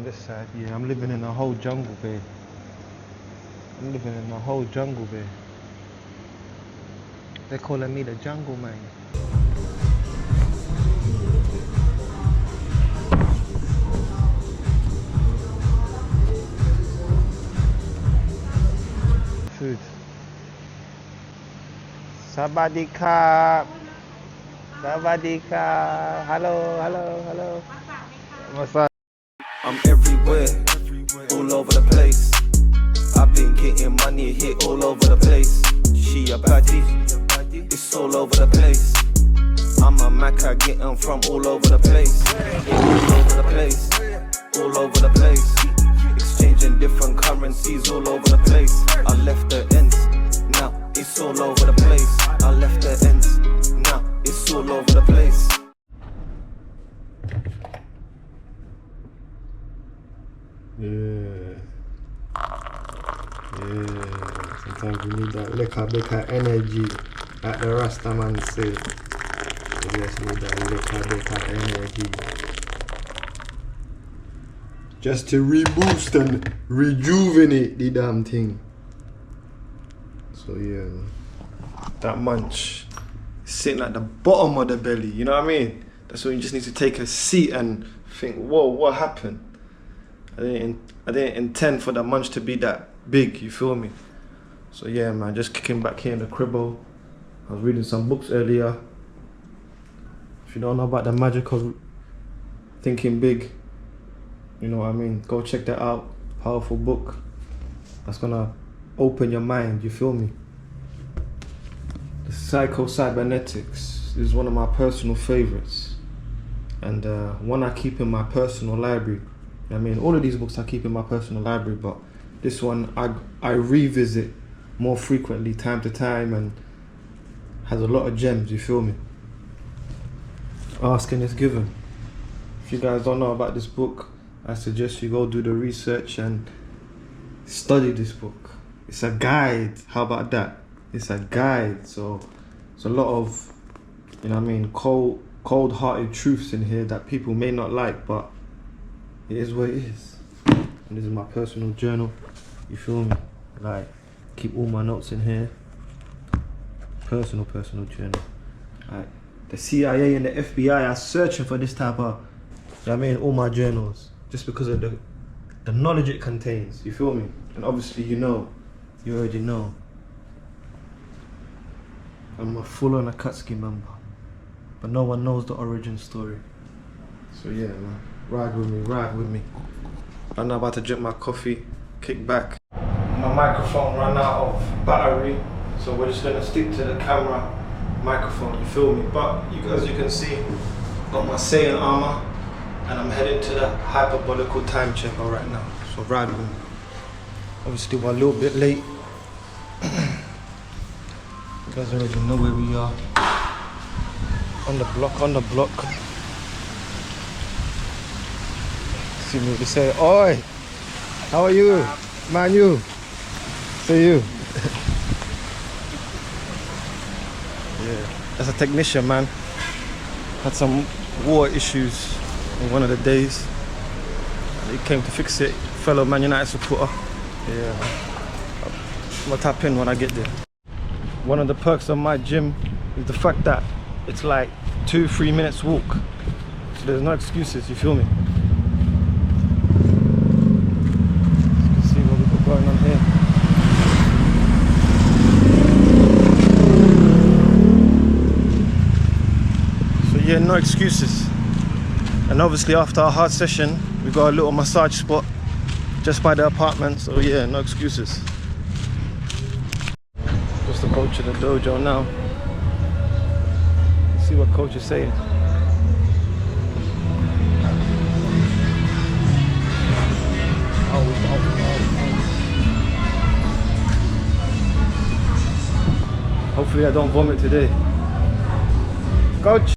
this side, yeah, I'm living in a whole jungle, babe. I'm living in a whole jungle, babe. They're calling me the jungle man. Food. Sabadika. Sabadika. Hello, hello, hello. What's up? I'm everywhere, all over the place. I've been getting money hit all over the place. She a baddie, it's all over the place. I'm a Macca getting from all over the place. All over the place, all over the place. Exchanging different currencies all over the place. I left the ends, now it's all over the place. I left the ends, now it's all over the place. Yeah. Sometimes we need that little bit of energy, like the Rasta man say. We just need that little bit of energy. Just to reboost and rejuvenate the damn thing. So yeah, man. That munch is sitting at the bottom of the belly, you know what I mean? That's when you just need to take a seat and think, whoa, what happened? I didn't intend for the munch to be that big, you feel me? So yeah, man, just kicking back here in the cribble. I was reading some books earlier. If you don't know about the magic of thinking big, you know what I mean, go check that out. Powerful book. That's gonna open your mind, you feel me? The Psycho-Cybernetics is one of my personal favorites. And one I keep in my personal library. I mean, all of these books I keep in my personal library, but this one I revisit more frequently, time to time, and has a lot of gems, you feel me? Asking is given. If you guys don't know about this book, I suggest you go do the research and study this book. It's a guide, how about that? It's a guide, so it's a lot of, you know what I mean, cold-hearted truths in here that people may not like, but it is what it is. And this is my personal journal, you feel me? Like, keep all my notes in here. Personal journal. Like, the CIA and the FBI are searching for this type of, you know what I mean, all my journals, just because of the knowledge it contains, you feel me? And obviously you already know. I'm a full-on Akatsuki member, but no one knows the origin story. So yeah, man. Ride with me. I'm now about to drink my coffee, kick back. My microphone ran out of battery, so we're just gonna stick to the camera microphone, you feel me? But as you can see, got my Saiyan armor, and I'm heading to the hyperbolical time checker right now. So ride with me. Obviously we're a little bit late. You guys already know where we are. On the block. See me, they say, oi, how are you? Man, you. Say you. Yeah, that's a technician, man. Had some water issues on one of the days. He came to fix it. Fellow Man United supporter. Yeah, I'm gonna tap in when I get there. One of the perks of my gym is the fact that it's like 2-3 minutes walk. So there's no excuses, you feel me? Going on here. So yeah, no excuses. And obviously after our hard session, we got a little massage spot just by the apartment, so yeah, no excuses. Just the coach of the dojo now. Let's see what coach is saying. Hopefully I don't vomit today. Coach!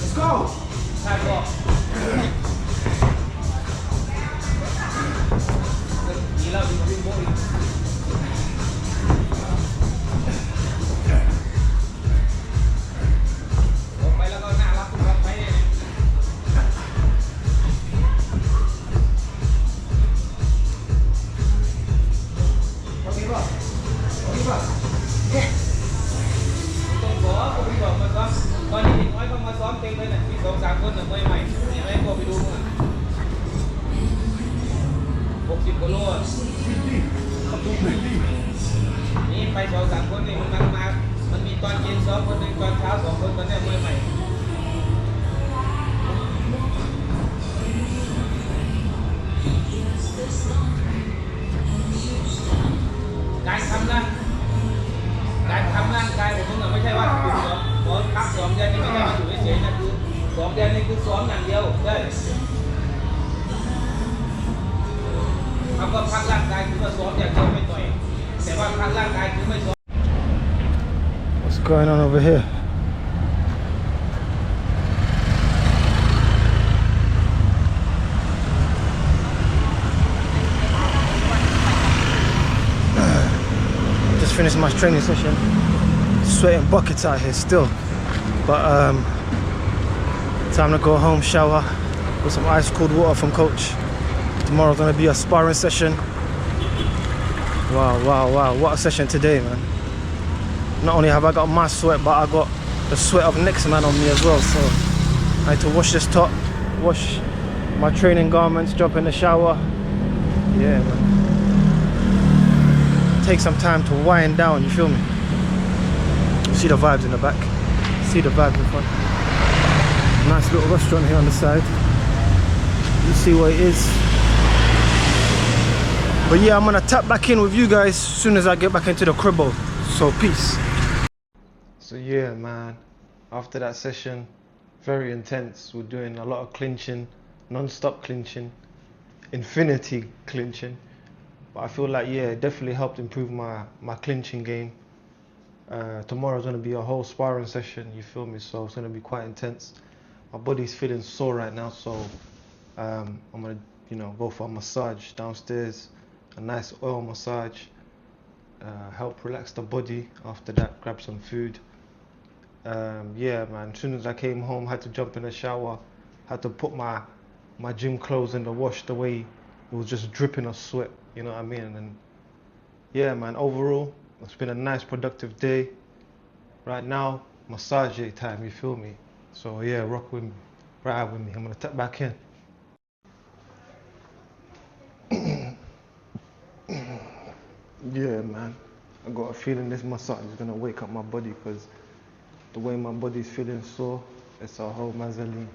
Let's go!นี่ไป2-3 คนนี่มันมีตอนเย็น2 คนนึงตอนเช้า2 คนตอนนี้มวยใหม่การทำร่างกายของมึงไม่ใช่ว่าคุณหมอพัก2 เดือนนี่ไม่ใช่มาอยู่เฉยๆนะคือ2 เดือนนี่คือซ้อมอย่างเดียวใช่คำว่าพักร่างกายคือว่าซ้อมอย่างเดียวไม่ต่อยแต่ว่าพักร่างกายคือไม่ซ้อม What's going on over here? Just finished my training session. Sweating buckets out here still. But time to go home, shower, with some ice cold water from coach. Tomorrow's gonna be a sparring session. Wow, what a session today, man. Not only have I got my sweat, but I got the sweat of next man on me as well. So I had to wash this top, wash my training garments, jump in the shower. Yeah, man. Take some time to wind down, you feel me? You see the vibes in the back, see the vibes in front. Nice little restaurant here on the side. You see what it is. But yeah, I'm gonna tap back in with you guys as soon as I get back into the cribbo. So peace. So yeah, man, after that session, very intense. We're doing a lot of clinching, non-stop clinching, infinity clinching. But I feel like, yeah, it definitely helped improve my clinching game. Tomorrow's gonna be a whole sparring session, you feel me? So it's gonna be quite intense. My body's feeling sore right now, so I'm gonna, go for a massage downstairs, a nice oil massage, help relax the body. After that, grab some food. Yeah, man, as soon as I came home, had to jump in the shower, had to put my gym clothes in the wash. The way it was just dripping of sweat, you know what I mean? And yeah, man, overall, it's been a nice, productive day. Right now, massage time, you feel me? So yeah, rock with me, ride with me. I'm gonna tap back in. Yeah, man, I got a feeling this massage is gonna wake up my body, because the way my body's feeling sore, it's a whole mazzoline.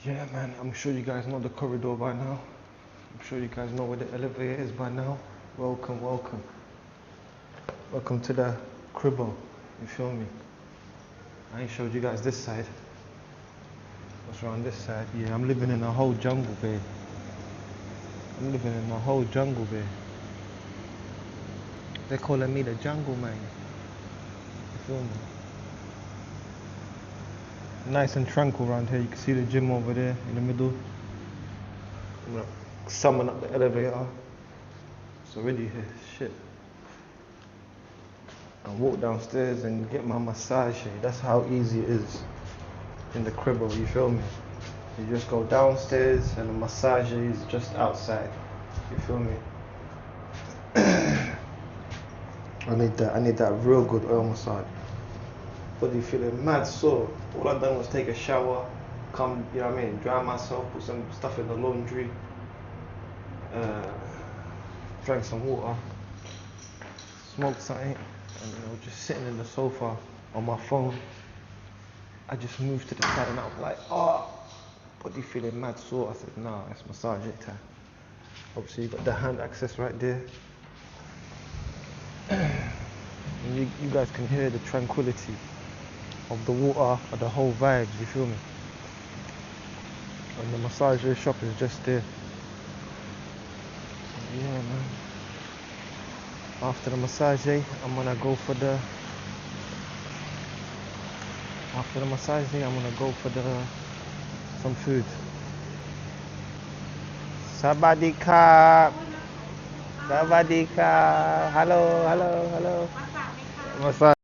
Yeah, man, I'm sure you guys know the corridor by now. I'm sure you guys know where the elevator is by now. Welcome. Welcome to the cribbo, you feel me? I ain't showed you guys this side. What's around this side? Yeah, I'm living in a whole jungle, babe. I'm living in a whole jungle, babe. They're calling me the jungle man. You feel me? Nice and tranquil around here. You can see the gym over there in the middle. I'm gonna summon up the elevator. It's already here. Shit. And walk downstairs and get my massage here. That's how easy it is in the cribbo, you feel me? You just go downstairs and the massage is just outside. You feel me? I need that real good oil massage. Body feeling mad sore. All I done was take a shower, come, you know what I mean, dry myself, put some stuff in the laundry, drank some water, smoked something, and just sitting in the sofa on my phone. I just moved to the side and I was like, oh, body feeling mad sore. I said, nah, it's massage time. Obviously you got the hand access right there. And you guys can hear the tranquility of the water, of the whole vibes, you feel me? And the massager shop is just there. So yeah, man. After the massage, I'm gonna go for the. After the massage, I'm gonna go for some food. Sabadika. Sabadika. Hello. Massage.